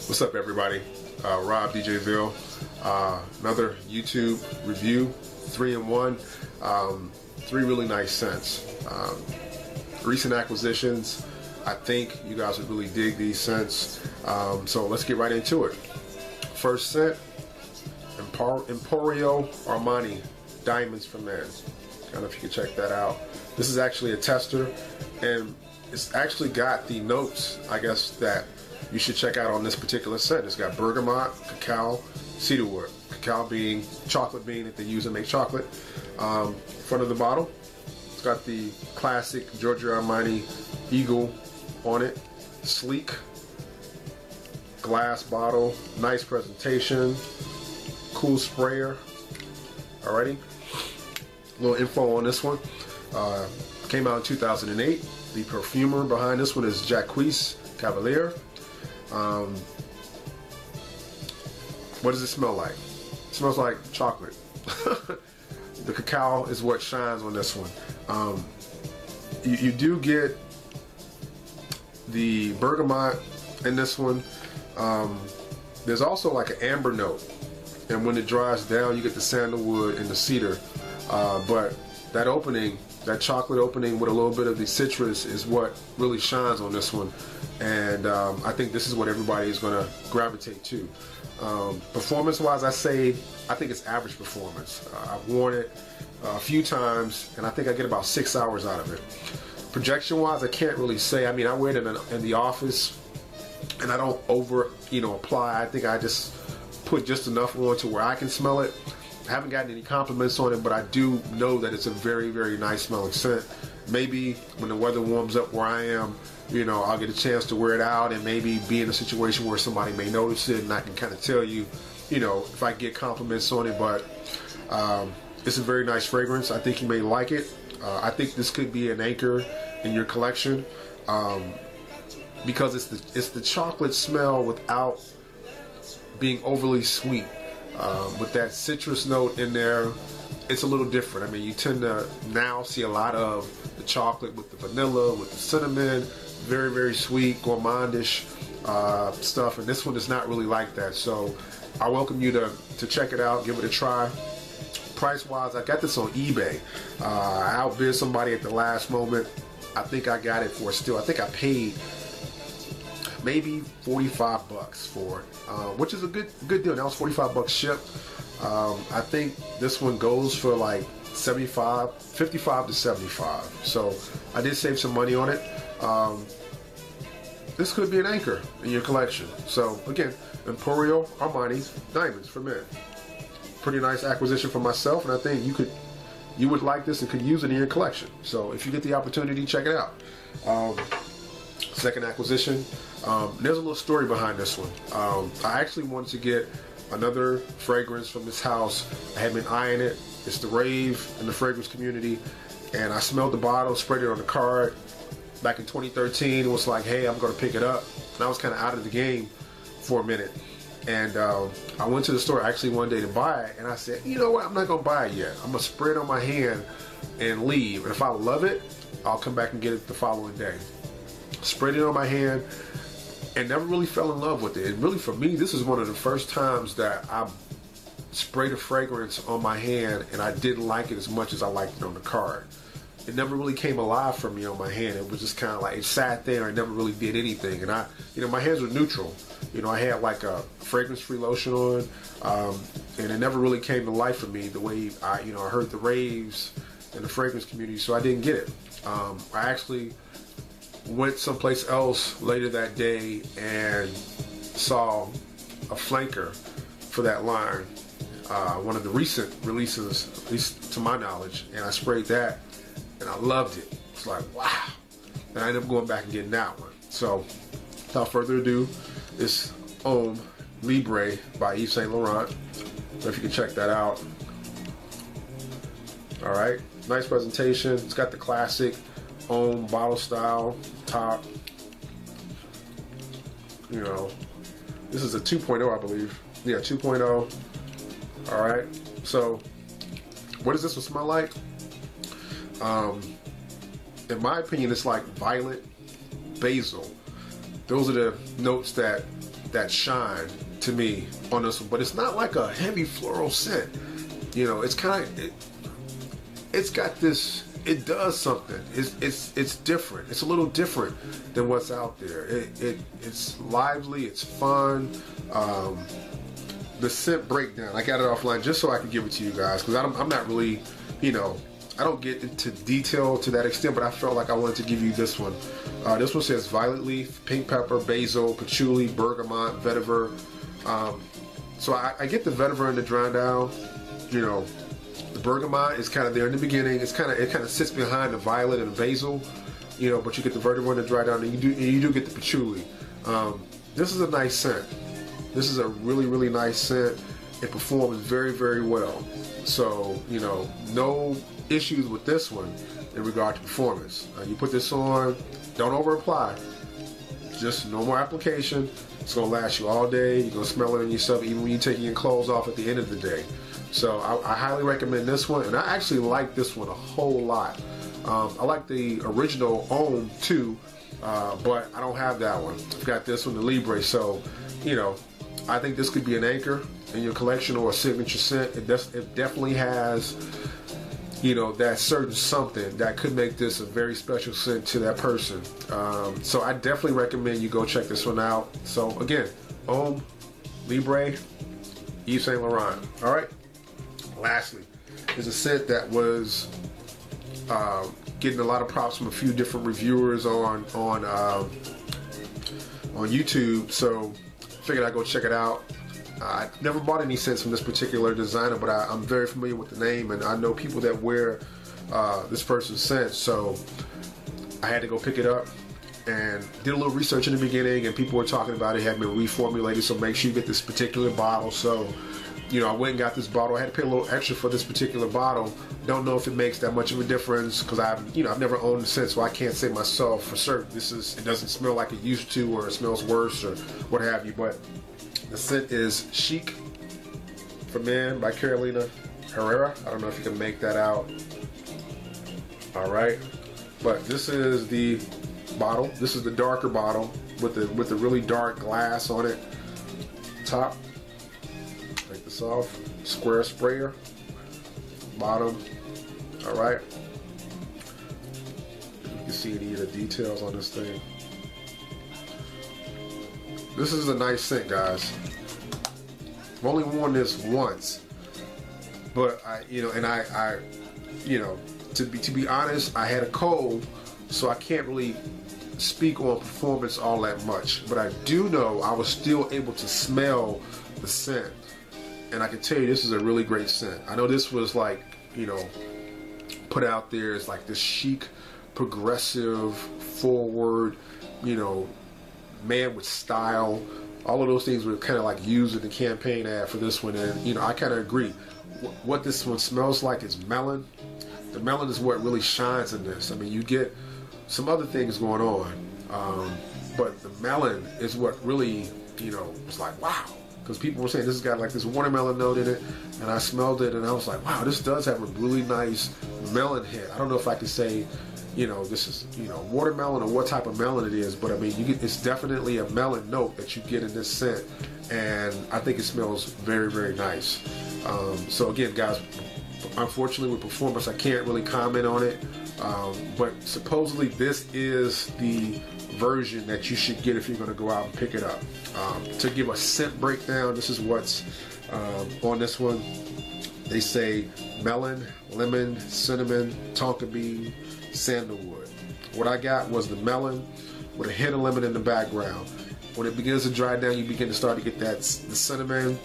What's up, everybody? Rob DJville, another YouTube review, 3-in-1, 3 really nice scents. Recent acquisitions. I think you guys would really dig these scents. So let's get right into it. First scent, Emporio Armani Diamonds for Men. I don't know if you can check that out. This is actually a tester, and it's actually got the notes, I guess, that you should check out on this particular scent. It's got bergamot, cacao, cedarwood. Cacao being chocolate bean that they use to make chocolate. Front of the bottle, it's got the classic Giorgio Armani eagle on it. Sleek glass bottle, nice presentation, cool sprayer. Alrighty, a little info on this one. Came out in 2008. The perfumer behind this one is Jacques Cavalier. What does it smell like? It smells like chocolate. The cacao is what shines on this one. You do get the bergamot in this one. There's also like an amber note, and when it dries down you get the sandalwood and the cedar, but that opening, that chocolate opening with a little bit of the citrus, is what really shines on this one. And I think this is what everybody is going to gravitate to. Performance wise, I think it's average performance. I've worn it a few times and I think I get about 6 hours out of it. Projection wise, I can't really say. I mean, I wear it in the office and I don't over apply. I think I just put just enough on to where I can smell it. I haven't gotten any compliments on it, but I do know that it's a very, very nice smelling scent. Maybe when the weather warms up where I am, I'll get a chance to wear it out and maybe be in a situation where somebody may notice it, and I can kind of tell you, if I get compliments on it. But it's a very nice fragrance. I think you may like it. I think this could be an anchor in your collection because it's the chocolate smell without being overly sweet. With that citrus note in there, it's a little different. I mean, you tend to now see a lot of the chocolate with the vanilla, with the cinnamon, very, very sweet, gourmandish stuff, and this one is not really like that. So I welcome you to check it out, give it a try. Price wise, I got this on eBay. I outbid somebody at the last moment. I think I got it for I think I paid maybe $45 for it, which is a good deal. That was $45 shipped. I think this one goes for like 55 to 75. So I did save some money on it. This could be an anchor in your collection. So again, Emporio Armani Diamonds for Men. Pretty nice acquisition for myself, and I think you would like this and could use it in your collection. So if you get the opportunity, check it out. Second acquisition. There's a little story behind this one. I actually wanted to get another fragrance from this house. I had been eyeing it. It's the rave in the fragrance community, and I smelled the bottle, sprayed it on the card back in 2013. It was like, hey, I'm going to pick it up. And I was kind of out of the game for a minute. And I went to the store actually one day to buy it, and I said, you know what, I'm not going to buy it yet. I'm going to spray it on my hand and leave. And if I love it, I'll come back and get it the following day. Sprayed it on my hand and never really fell in love with it. And really, for me, this is one of the first times that I sprayed a fragrance on my hand and I didn't like it as much as I liked it on the card. It never really came alive for me on my hand. It was just kind of like, it sat there and I never really did anything. And my hands were neutral. I had like a fragrance-free lotion on, and it never really came to life for me the way I heard the raves in the fragrance community, so I didn't get it. I actually went someplace else later that day and saw a flanker for that line, one of the recent releases, at least to my knowledge, and I sprayed that and I loved it. It's like, wow. And I ended up going back and getting that one. So without further ado, this Libre by Yves Saint Laurent. So if you can check that out. Alright, nice presentation. It's got the classic bottle style top. This is a 2.0, I believe. Yeah, 2.0. Alright, so what does this one smell like? In my opinion, it's like violet basil. Those are the notes that that shine to me on this one, but it's not like a heavy floral scent. You know, it's kind of, it's got this, it does something. It's different. It's a little different than what's out there. It's lively. It's fun. The scent breakdown, I got it offline just so I can give it to you guys, because I'm not really, you know, I don't get into detail to that extent, but I felt like I wanted to give you this one. This one says violet leaf, pink pepper, basil, patchouli, bergamot, vetiver. So I get the vetiver in the dry down. You know, the bergamot is kind of there in the beginning. It kind of sits behind the violet and the basil. You know, but you get the vetiver in the dry down, and you do get the patchouli. This is a nice scent. This is a really, really nice scent. It performs very, very well. So, you know, no issues with this one in regard to performance. You put this on, don't over apply. Just normal application. It's gonna last you all day. You're gonna smell it in yourself even when you're taking your clothes off at the end of the day. So I highly recommend this one, and I actually like this one a whole lot. I like the original Om too, but I don't have that one. I've got this one, the Libre. So, you know, I think this could be an anchor in your collection or a signature scent. It definitely has, you know, that certain something that could make this a very special scent to that person. So I definitely recommend you go check this one out. So again, Om, Libre, Yves Saint Laurent. All right. Lastly, is a scent that was getting a lot of props from a few different reviewers on YouTube. So figured I'd go check it out. I never bought any scents from this particular designer, but I'm very familiar with the name, and I know people that wear this person's scent, so I had to go pick it up and did a little research in the beginning, and people were talking about it had been reformulated, so make sure you get this particular bottle. So, you know, I went and got this bottle. I had to pay a little extra for this particular bottle. Don't know if it makes that much of a difference, because I've never owned the scent, so I can't say myself for certain it doesn't smell like it used to, or it smells worse, or what have you. But the scent is Chic for Men by Carolina Herrera. I don't know if you can make that out. All right, but this is the bottle. This is the darker bottle with the really dark glass on it. Top. Take this off. Square sprayer. Bottom. All right. You can see any of the details on this thing. This is a nice scent, guys. I've only worn this once, but I to be honest, I had a cold, so I can't really speak on performance all that much. But I do know I was still able to smell the scent, and I can tell you this is a really great scent. I know this was like, you know, put out there as like this chic, progressive, forward, you know, man with style. All of those things were kind of like used in the campaign ad for this one, and you know, I kind of agree. What this one smells like is melon. The melon is what really shines in this. I mean, you get some other things going on, but the melon is what really, you know, was like, wow. Because people were saying this has got like this watermelon note in it, and I smelled it, and I was like, wow, this does have a really nice melon hit. I don't know if I could say, you know, this is, you know, watermelon or what type of melon it is, but I mean, it's definitely a melon note that you get in this scent, and I think it smells very, very nice. So again, guys, unfortunately with performance, I can't really comment on it, but supposedly this is the version that you should get if you're going to go out and pick it up. To give a scent breakdown, this is what's on this one. They say melon, lemon, cinnamon, tonka bean, sandalwood. What I got was the melon with a hint of lemon in the background. When it begins to dry down, you begin to start to get the cinnamon,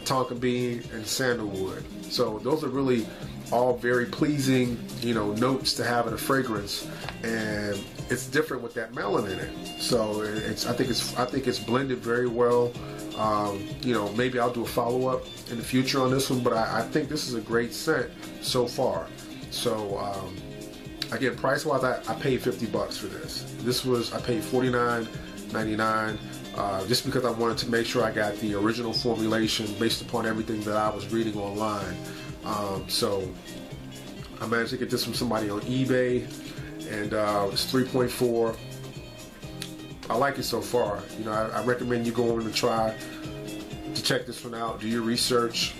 tonka bean, and sandalwood. So those are really all very pleasing, you know, notes to have in a fragrance, and it's different with that melon in it. So I think it's blended very well. You know, maybe I'll do a follow-up in the future on this one, but I think this is a great scent so far. So again, price-wise, I paid $50 for this. I paid $49.99 just because I wanted to make sure I got the original formulation based upon everything that I was reading online. So I managed to get this from somebody on eBay, and it's 3.4 I like it so far. You know, I recommend you going and try to check this one out. Do your research.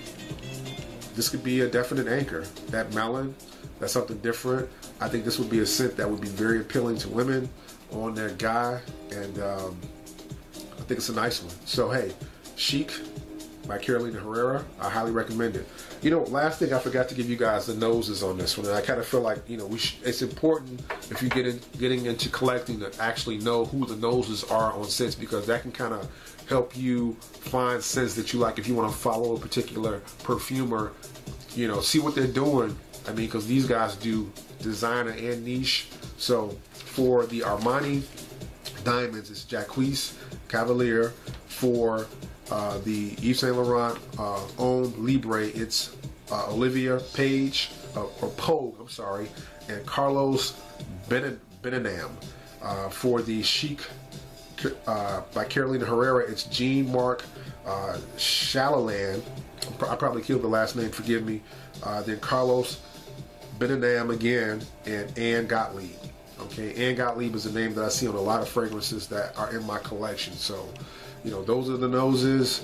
This could be a definite anchor. That melon, that's something different. I think this would be a scent that would be very appealing to women on their guy, and I think it's a nice one. So hey, Chic by Carolina Herrera, I highly recommend it. You know, last thing I forgot to give you guys the noses on this one, and I kind of feel like, you know, it's important if you getting into collecting to actually know who the noses are on scents, because that can kind of help you find scents that you like if you want to follow a particular perfumer. You know, see what they're doing. I mean, because these guys do designer and niche. So for the Armani Diamonds, it's Jacques Cavalier. For the Yves Saint Laurent owned Libre, it's Olivia Page or Pogue, I'm sorry, and Carlos Benenam. For the Chic by Carolina Herrera, it's Jean-Marc Chalaland. I probably killed the last name, forgive me. Then Carlos Benenam again, and Anne Gottlieb. Okay, Anne Gottlieb is a name that I see on a lot of fragrances that are in my collection. So, you know, those are the noses.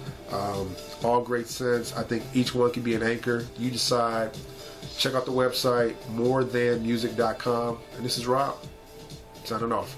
All great scents. I think each one can be an anchor. You decide. Check out the website, morethanmusic.com. And this is Rob, signing off.